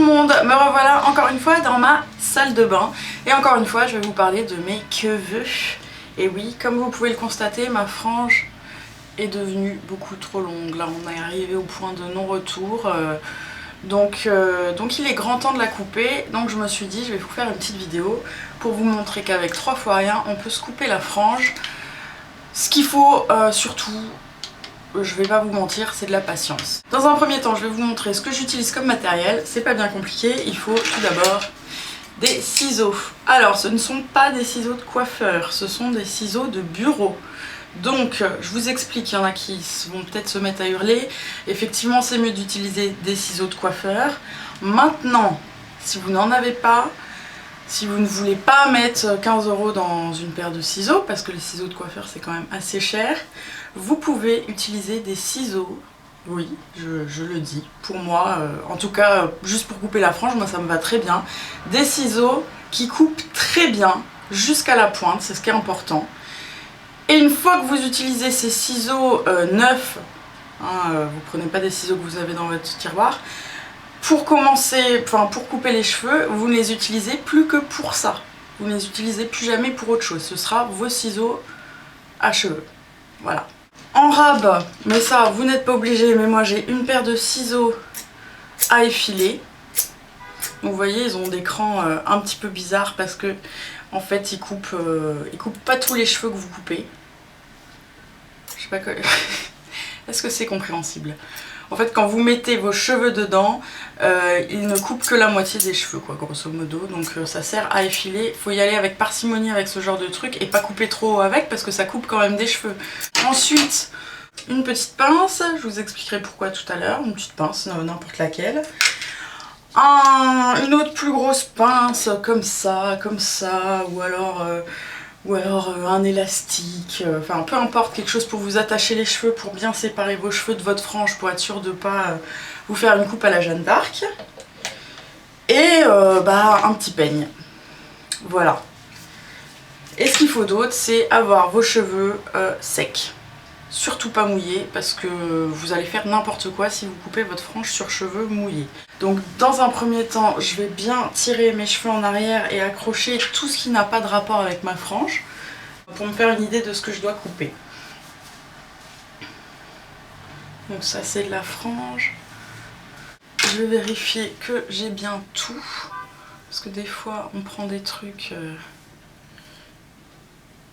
le monde, me revoilà encore une fois dans ma salle de bain et encore une fois je vais vous parler de mes cheveux. Et oui, comme vous pouvez le constater, ma frange est devenue beaucoup trop longue. Là on est arrivé au point de non-retour, donc il est grand temps de la couper. Donc je me suis dit je vais vous faire une petite vidéo pour vous montrer qu'avec 3 fois rien on peut se couper la frange. Ce qu'il faut surtout, je vais pas vous mentir, c'est de la patience. Dans un premier temps, je vais vous montrer ce que j'utilise comme matériel. C'est pas bien compliqué, il faut tout d'abord des ciseaux. Alors, ce ne sont pas des ciseaux de coiffeur, ce sont des ciseaux de bureau. Donc, je vous explique, il y en a qui vont peut-être se mettre à hurler. Effectivement, c'est mieux d'utiliser des ciseaux de coiffeur. Maintenant, si vous n'en avez pas, si vous ne voulez pas mettre 15 € dans une paire de ciseaux, parce que les ciseaux de coiffeur c'est quand même assez cher, vous pouvez utiliser des ciseaux, oui, je le dis, pour moi, en tout cas, juste pour couper la frange, moi ça me va très bien. Des ciseaux qui coupent très bien jusqu'à la pointe, c'est ce qui est important. Et une fois que vous utilisez ces ciseaux neufs, vous prenez pas des ciseaux que vous avez dans votre tiroir, pour commencer, pour couper les cheveux, vous ne les utilisez plus que pour ça. Vous ne les utilisez plus jamais pour autre chose. Ce sera vos ciseaux à cheveux. Voilà. En rab, mais ça, vous n'êtes pas obligé, mais moi j'ai une paire de ciseaux à effiler. Donc vous voyez, ils ont des crans un petit peu bizarres parce que, en fait, ils coupent pas tous les cheveux que vous coupez. Je sais pas que... Est-ce que c'est compréhensible ? En fait, quand vous mettez vos cheveux dedans, ils ne coupent que la moitié des cheveux, quoi, grosso modo. Donc ça sert à effiler. Il faut y aller avec parcimonie avec ce genre de truc et pas couper trop avec parce que ça coupe quand même des cheveux. Ensuite, une petite pince. Je vous expliquerai pourquoi tout à l'heure. Une petite pince, n'importe laquelle. Une autre plus grosse pince, comme ça, ou alors un élastique, enfin peu importe, quelque chose pour vous attacher les cheveux, pour bien séparer vos cheveux de votre frange, pour être sûr de ne pas vous faire une coupe à la Jeanne d'Arc. Et un petit peigne. Voilà. Et ce qu'il faut d'autre, c'est avoir vos cheveux secs. Surtout pas mouillés, parce que vous allez faire n'importe quoi si vous coupez votre frange sur cheveux mouillés. Donc dans un premier temps, je vais bien tirer mes cheveux en arrière et accrocher tout ce qui n'a pas de rapport avec ma frange pour me faire une idée de ce que je dois couper. Donc ça c'est de la frange. Je vais vérifier que j'ai bien tout, parce que des fois on prend des trucs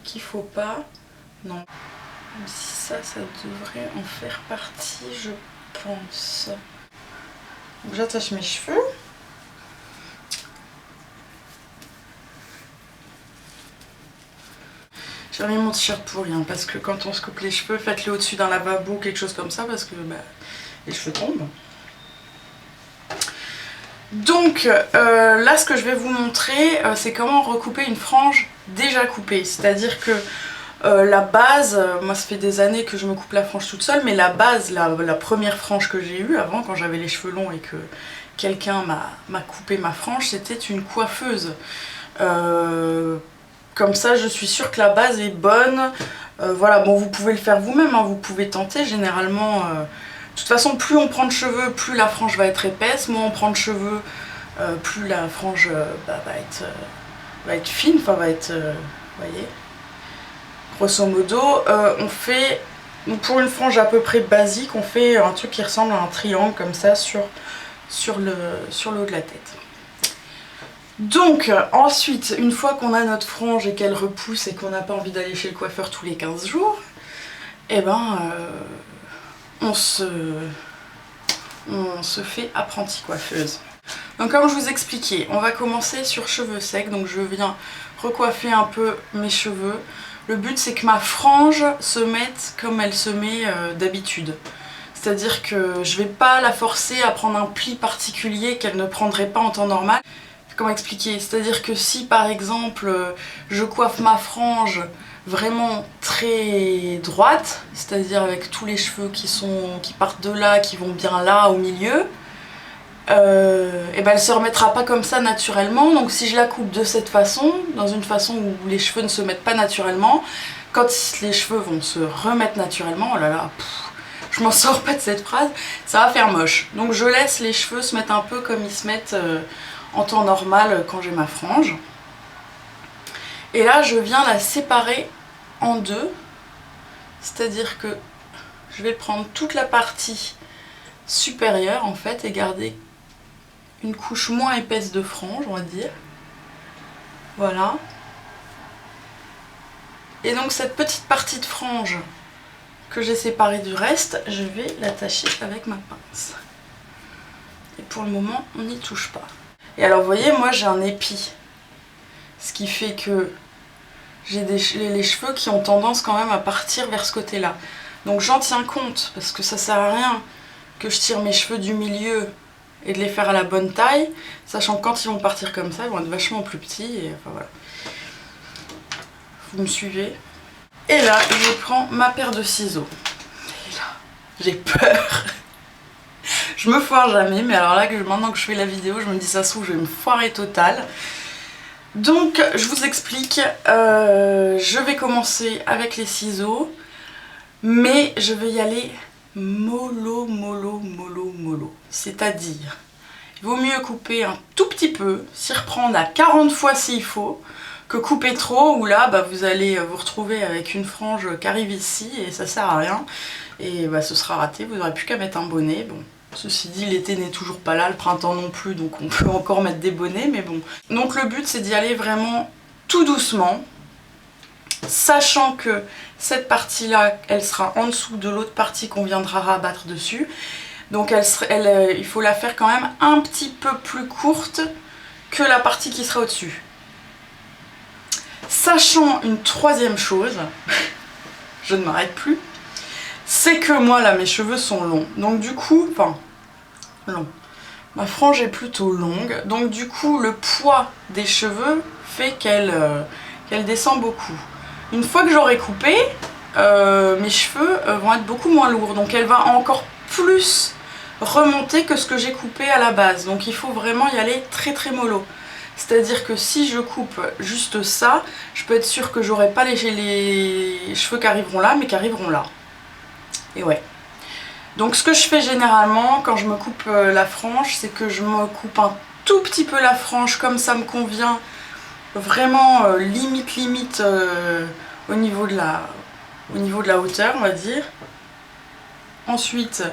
qu'il faut pas. Non. Même si ça devrait en faire partie, je pense. Donc j'attache mes cheveux. J'ai remis mon t-shirt pour rien, parce que quand on se coupe les cheveux, faites-le au-dessus d'un lavabo, quelque chose comme ça, parce que les cheveux tombent. Donc là, ce que je vais vous montrer, c'est comment recouper une frange déjà coupée. C'est-à-dire que la base, moi ça fait des années que je me coupe la frange toute seule, mais la base, la première frange que j'ai eue avant, quand j'avais les cheveux longs et que quelqu'un m'a coupé ma frange, c'était une coiffeuse. Comme ça, je suis sûre que la base est bonne. Voilà, bon, vous pouvez le faire vous-même, hein, vous pouvez tenter. Généralement, de toute façon, plus on prend de cheveux, plus la frange va être épaisse. Moins on prend de cheveux, plus la frange va être fine, enfin va être, vous voyez. Grosso modo, on fait, pour une frange à peu près basique, on fait un truc qui ressemble à un triangle comme ça sur le haut de la tête. Donc ensuite, une fois qu'on a notre frange et qu'elle repousse et qu'on n'a pas envie d'aller chez le coiffeur tous les 15 jours, eh ben on se fait apprentie coiffeuse. Donc comme je vous expliquais, on va commencer sur cheveux secs, donc je viens recoiffer un peu mes cheveux. Le but c'est que ma frange se mette comme elle se met d'habitude. C'est-à-dire que je vais pas la forcer à prendre un pli particulier qu'elle ne prendrait pas en temps normal. Comment expliquer? C'est-à-dire que si par exemple je coiffe ma frange vraiment très droite, c'est-à-dire avec tous les cheveux qui partent de là, qui vont bien là au milieu, et ben elle se remettra pas comme ça naturellement. Donc si je la coupe de cette façon, dans une façon où les cheveux ne se mettent pas naturellement, quand les cheveux vont se remettre naturellement, oh là là, je m'en sors pas de cette phrase, ça va faire moche. Donc je laisse les cheveux se mettre un peu comme ils se mettent en temps normal quand j'ai ma frange. Et là je viens la séparer en deux, c'est-à-dire que je vais prendre toute la partie supérieure en fait et garder une couche moins épaisse de frange, on va dire. Voilà. Et donc cette petite partie de frange que j'ai séparée du reste, je vais l'attacher avec ma pince. Et pour le moment, on n'y touche pas. Et alors vous voyez, moi j'ai un épi. Ce qui fait que j'ai les cheveux qui ont tendance quand même à partir vers ce côté-là. Donc j'en tiens compte, parce que ça sert à rien que je tire mes cheveux du milieu et de les faire à la bonne taille, sachant que quand ils vont partir comme ça, ils vont être vachement plus petits, et enfin voilà. Vous me suivez? Et là, je prends ma paire de ciseaux. Et là, j'ai peur. Je me foire jamais, mais alors là, maintenant que je fais la vidéo, je me dis ça se trouve, je vais me foirer total. Donc, je vous explique, je vais commencer avec les ciseaux, mais je vais y aller mollo, mollo, mollo, mollo. C'est-à-dire, il vaut mieux couper un tout petit peu, s'y reprendre à 40 fois s'il faut, que couper trop, où là, bah, vous allez vous retrouver avec une frange qui arrive ici, et ça sert à rien, et bah, ce sera raté, vous n'aurez plus qu'à mettre un bonnet. Bon. Ceci dit, l'été n'est toujours pas là, le printemps non plus, donc on peut encore mettre des bonnets, mais bon. Donc le but, c'est d'y aller vraiment tout doucement, sachant que cette partie-là, elle sera en dessous de l'autre partie qu'on viendra rabattre dessus. Donc il faut la faire quand même un petit peu plus courte que la partie qui sera au-dessus. Sachant une troisième chose, je ne m'arrête plus, c'est que moi là mes cheveux sont longs, donc du coup, enfin long, ma frange est plutôt longue, donc du coup le poids des cheveux fait qu'elle descend beaucoup. Une fois que j'aurai coupé, mes cheveux vont être beaucoup moins lourds, donc elle va encore plus remonter que ce que j'ai coupé à la base, donc il faut vraiment y aller très très mollo. C'est-à-dire que si je coupe juste ça, je peux être sûre que j'aurai pas les cheveux qui arriveront là, mais qui arriveront là. Et ouais. Donc ce que je fais généralement quand je me coupe la frange, c'est que je me coupe un tout petit peu la frange comme ça me convient, vraiment limite au niveau de la hauteur, on va dire. Ensuite,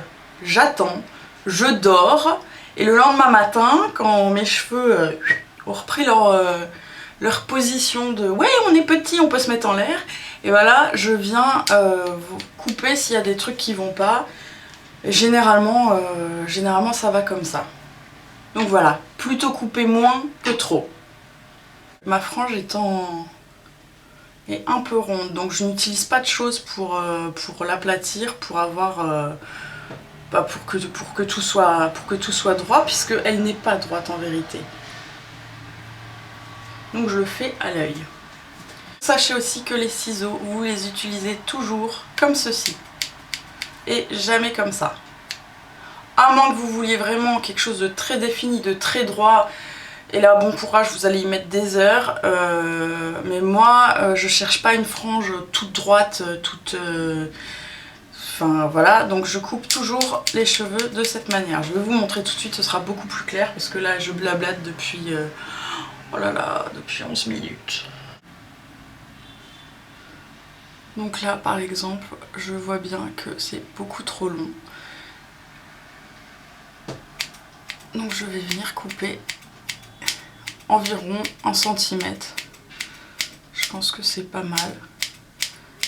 j'attends, je dors, et le lendemain matin, quand mes cheveux ont repris leur position de « ouais, on est petit, on peut se mettre en l'air », et voilà, je viens vous couper s'il y a des trucs qui vont pas. Et généralement, ça va comme ça. Donc voilà, plutôt couper moins que trop. Ma frange est un peu ronde, donc je n'utilise pas de choses pour l'aplatir, pour avoir... pour que tout soit droit, puisqu'elle n'est pas droite en vérité. Donc je le fais à l'œil. Sachez aussi que les ciseaux, vous les utilisez toujours comme ceci. Et jamais comme ça. À moins que vous vouliez vraiment quelque chose de très défini, de très droit, et là bon courage, vous allez y mettre des heures, mais moi je cherche pas une frange toute droite, enfin voilà, donc je coupe toujours les cheveux de cette manière. Je vais vous montrer tout de suite, ce sera beaucoup plus clair, parce que là je blablate depuis, oh là là, depuis 11 minutes. Donc là par exemple, je vois bien que c'est beaucoup trop long. Donc je vais venir couper environ 1 cm. Je pense que c'est pas mal.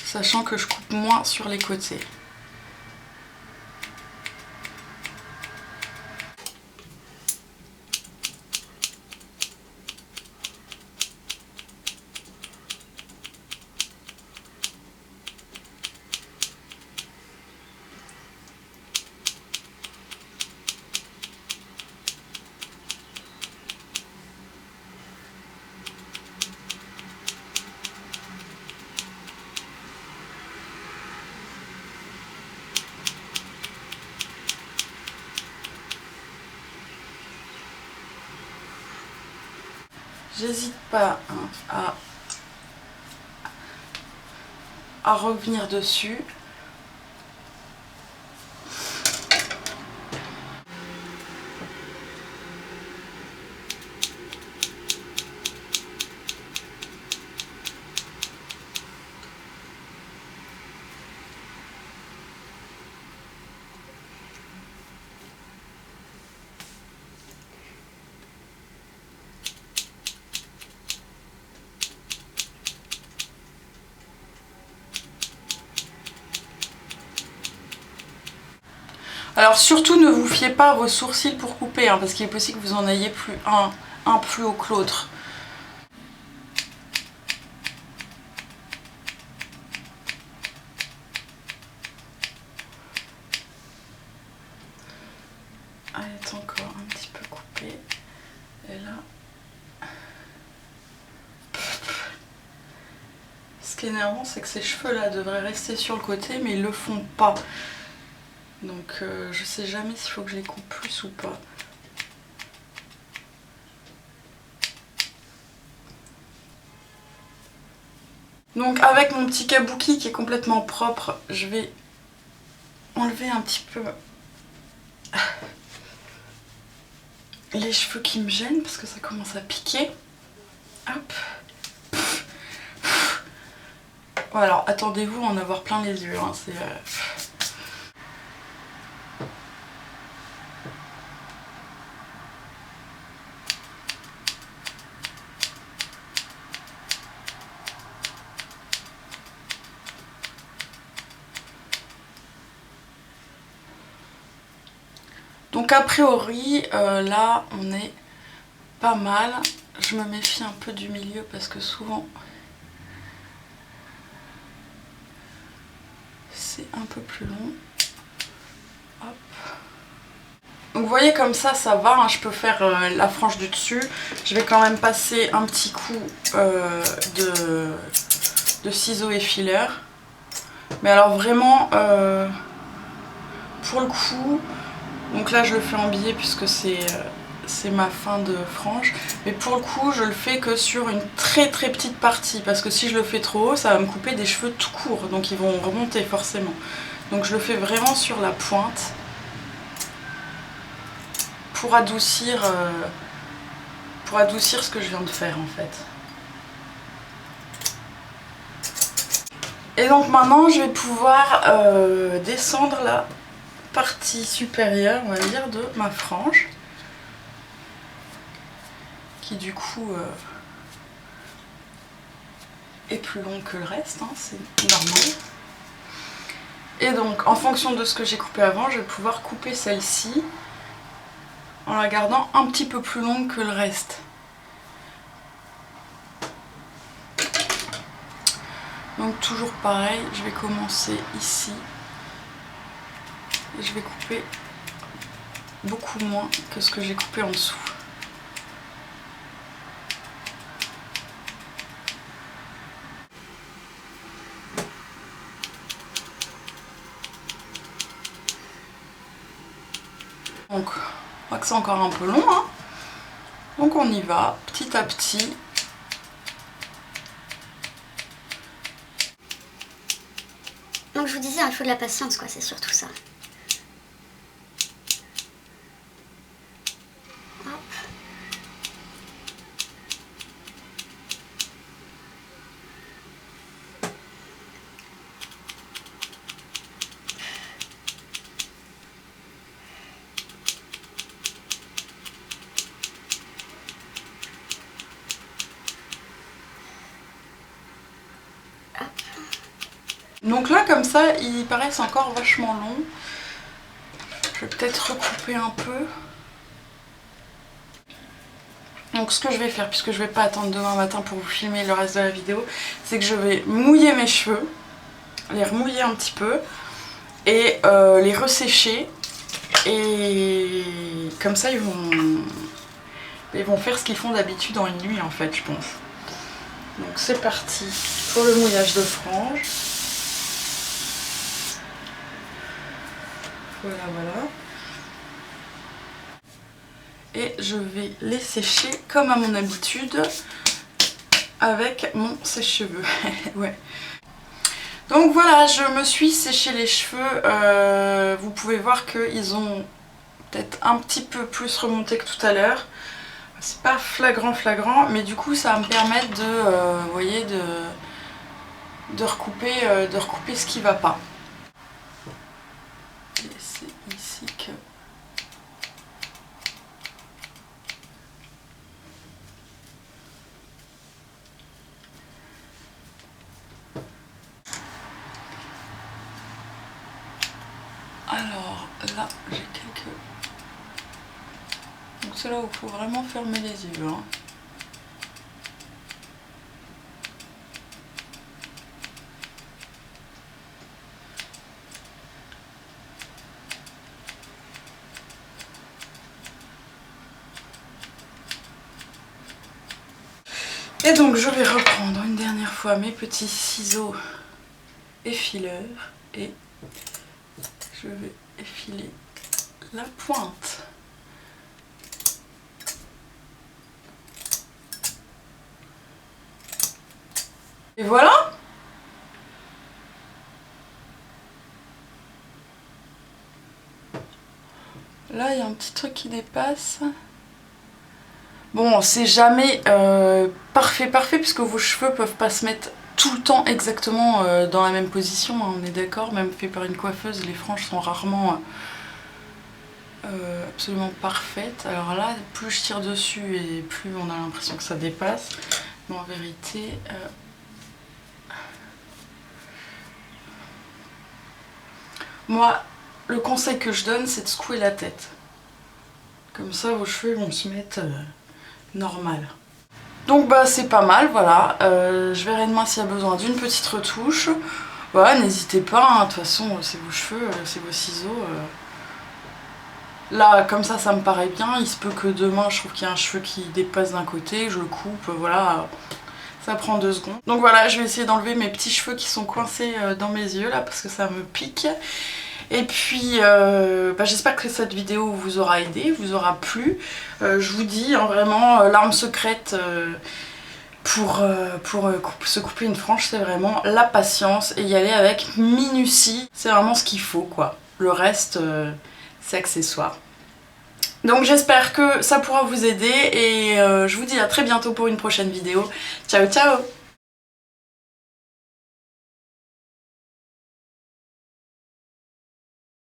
Sachant que je coupe moins sur les côtés. J'hésite pas à revenir dessus. Alors surtout ne vous fiez pas à vos sourcils pour couper, hein, parce qu'il est possible que vous en ayez plus un plus haut que l'autre. Elle est encore un petit peu coupée. Et là... Ce qui est énervant, c'est que ces cheveux-là devraient rester sur le côté, mais ils le font pas. Donc je sais jamais s'il faut que je les coupe plus ou pas. Donc avec mon petit kabuki qui est complètement propre, je vais enlever un petit peu les cheveux qui me gênent parce que ça commence à piquer. Hop. Bon, alors attendez-vous à en avoir plein les yeux, hein, c'est... Donc a priori, là on est pas mal. Je me méfie un peu du milieu parce que souvent c'est un peu plus long. Hop. Donc vous voyez comme ça va, hein, je peux faire la frange du dessus. Je vais quand même passer un petit coup de ciseaux effileurs. Mais alors vraiment, pour le coup, donc là je le fais en biais puisque c'est ma fin de frange. Mais pour le coup, je le fais que sur une très petite partie. Parce que si je le fais trop haut, ça va me couper des cheveux tout courts. Donc ils vont remonter forcément. Donc je le fais vraiment sur la pointe. Pour adoucir ce que je viens de faire en fait. Et donc maintenant je vais pouvoir descendre la partie supérieure, on va dire, de ma frange. Qui du coup est plus longue que le reste, hein, c'est normal. Et donc en fonction de ce que j'ai coupé avant, je vais pouvoir couper celle-ci en la gardant un petit peu plus longue que le reste. Donc toujours pareil, je vais commencer ici et je vais couper beaucoup moins que ce que j'ai coupé en dessous. Donc on voit que c'est encore un peu long, hein. Donc on y va petit à petit. Donc je vous disais, il faut de la patience, quoi, c'est surtout ça. Hop. Donc là comme ça, ils paraissent encore vachement longs. Je vais peut-être recouper un peu. Donc ce que je vais faire, puisque je ne vais pas attendre demain matin pour vous filmer le reste de la vidéo, c'est que je vais mouiller mes cheveux, les remouiller un petit peu et les ressécher. Et comme ça ils vont faire ce qu'ils font d'habitude en une nuit en fait, je pense. Donc c'est parti pour le mouillage de frange. Voilà, voilà. Et je vais les sécher comme à mon habitude avec mon sèche-cheveux. Ouais. Donc voilà, je me suis séché les cheveux. Vous pouvez voir qu'ils ont peut-être un petit peu plus remonté que tout à l'heure. C'est pas flagrant, mais du coup ça va me permettre de, vous voyez, de recouper ce qui va pas. Et c'est ici que... Alors là j'ai quelques... Donc c'est là où il faut vraiment fermer les yeux. Hein. Et donc je vais reprendre une dernière fois mes petits ciseaux effileurs et je vais effiler la pointe. Et voilà! Là il y a un petit truc qui dépasse. Bon, c'est jamais parfait puisque vos cheveux peuvent pas se mettre tout le temps exactement dans la même position, hein, on est d'accord, même fait par une coiffeuse, les franges sont rarement absolument parfaites. Alors là, plus je tire dessus et plus on a l'impression que ça dépasse, mais en vérité... Moi, le conseil que je donne, c'est de secouer la tête. Comme ça, vos cheveux vont se mettre... normal. Donc bah c'est pas mal, voilà. Je verrai demain s'il y a besoin d'une petite retouche. Voilà, n'hésitez pas, hein. De toute façon c'est vos cheveux, c'est vos ciseaux. Là comme ça me paraît bien. Il se peut que demain je trouve qu'il y a un cheveu qui dépasse d'un côté, je le coupe, voilà. Ça prend 2 secondes. Donc voilà, je vais essayer d'enlever mes petits cheveux qui sont coincés dans mes yeux là parce que ça me pique. Et puis j'espère que cette vidéo vous aura aidé, vous aura plu. Je vous dis hein, vraiment l'arme secrète pour se couper une frange, c'est vraiment la patience et y aller avec minutie. C'est vraiment ce qu'il faut quoi. Le reste c'est accessoire. Donc j'espère que ça pourra vous aider et je vous dis à très bientôt pour une prochaine vidéo. Ciao ciao!